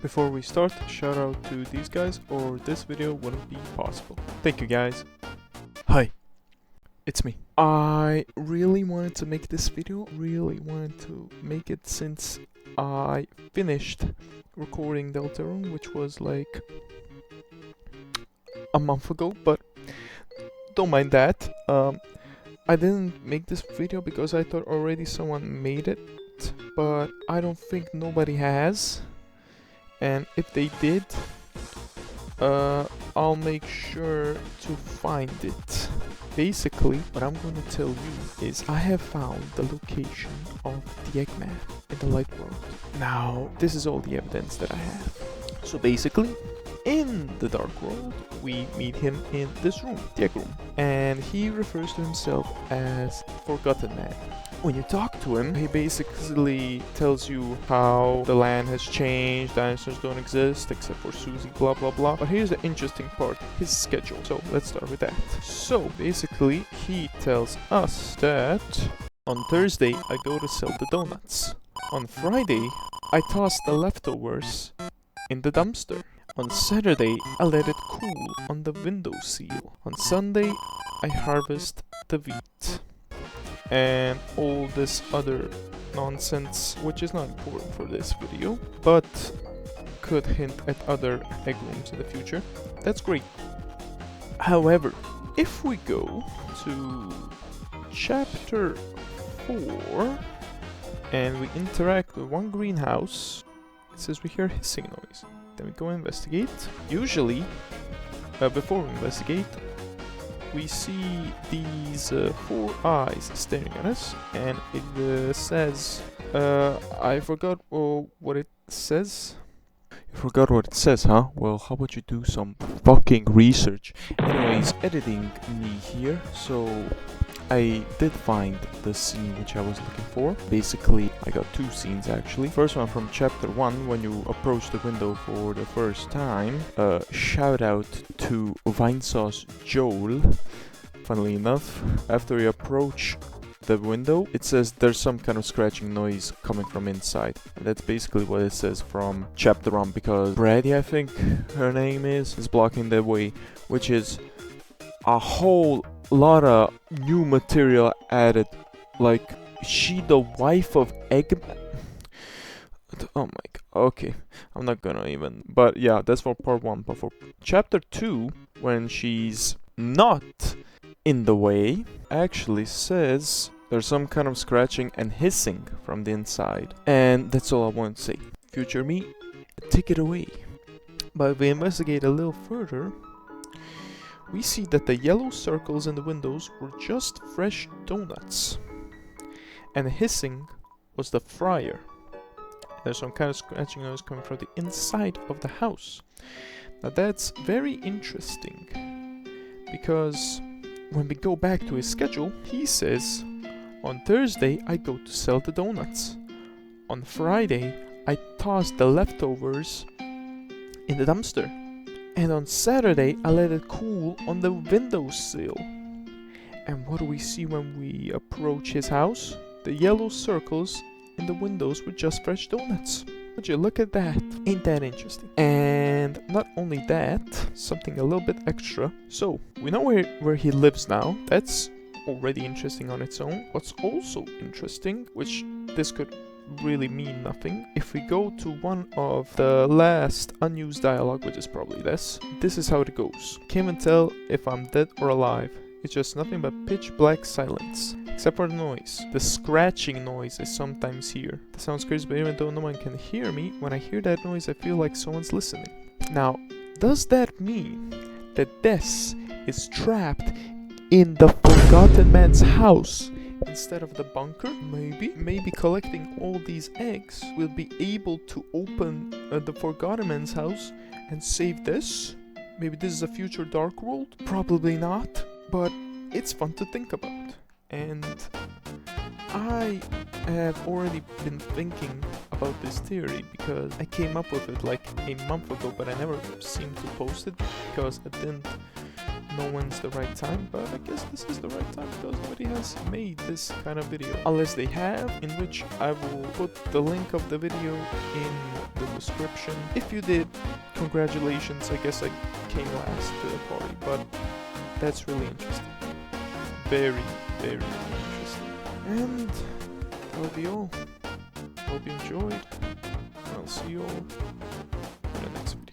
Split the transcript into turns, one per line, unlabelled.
Before we start, shout out to these guys or this video wouldn't be possible. Thank you guys. Hi, it's me. I really wanted to make this video, since I finished recording Deltarune, which was like a month ago, but don't mind that. I didn't make this video because I thought already someone made it, but I don't think nobody has. And if they did, I'll make sure to find it. Basically, what I'm going to tell you is I have found the location of the Eggman in the light world. Now, this is all the evidence that I have. So basically, in the dark world, we meet him in this room, the Egg Room. And he refers to himself as Forgotten Man. When you talk to him, he basically tells you how the land has changed, dinosaurs don't exist except for Susie, blah blah blah. But here's the interesting part, his schedule. So let's start with that. So basically, he tells us that on Thursday I go to sell the donuts. On Friday, I toss the leftovers in the dumpster. On Saturday, I let it cool on the windowsill. On Sunday, I harvest the wheat. And all this other nonsense, which is not important for this video, but could hint at other egg rooms in the future. That's great. However, if we go to chapter 4 and we interact with one greenhouse, it says we hear hissing noise. Then we go investigate. Usually, before we investigate, we see these 4 eyes staring at us, and it says, I forgot what it says. You forgot what it says, huh? Well, how about you do some fucking research? Anyways, editing me here, so I did find the scene which I was looking for. Basically, I got 2 scenes actually. First one from chapter 1, when you approach the window for the first time. Shout out to Vinesauce Joel. Funnily enough, after you approach the window, it says there's some kind of scratching noise coming from inside. And that's basically what it says from chapter 1, because Brady, I think her name is blocking the way, which is a whole lot of new material added. Like, she the wife of Eggman? Oh my god, okay, I'm not gonna even, but yeah, that's for part 1. But for chapter 2, when she's not in the way, actually says there's some kind of scratching and hissing from the inside. And that's all I want to say. Future me, take it away. But if we investigate a little further, we see that the yellow circles in the windows were just fresh donuts. And the hissing was the fryer. There's some kind of scratching noise coming from the inside of the house. Now that's very interesting, because when we go back to his schedule, he says, on Thursday I go to sell the donuts. On Friday I toss the leftovers in the dumpster. And on Saturday I let it cool on the windowsill. And what do we see when we approach his house? The yellow circles in the windows with just fresh donuts. Would you look at that? Ain't that interesting? And not only that, something a little bit extra. So, we know where he lives now. That's already interesting on its own. What's also interesting, which this could really mean nothing, if we go to one of the last unused dialogue, which is probably this is how it goes. Can't even tell if I'm dead or alive. It's just nothing but pitch black silence. Except for the noise. The scratching noise is sometimes here. That sounds crazy, but even though no one can hear me, when I hear that noise I feel like someone's listening. Now, does that mean that this is trapped in the Forgotten Man's house instead of the bunker? Maybe collecting all these eggs we'll be able to open the Forgotten Man's house and save this? Maybe this is a future dark world? Probably not, but it's fun to think about. And I have already been thinking about this theory because I came up with it like a month ago, but I never seemed to post it because I didn't know when's the right time, but I guess this is the right time because nobody has made this kind of video. Unless they have, in which I will put the link of the video in the description. If you did, congratulations, I guess I came last to the party, but that's really interesting. Very, very interesting. And that'll be all. Hope you enjoyed. I'll see you all in the next video.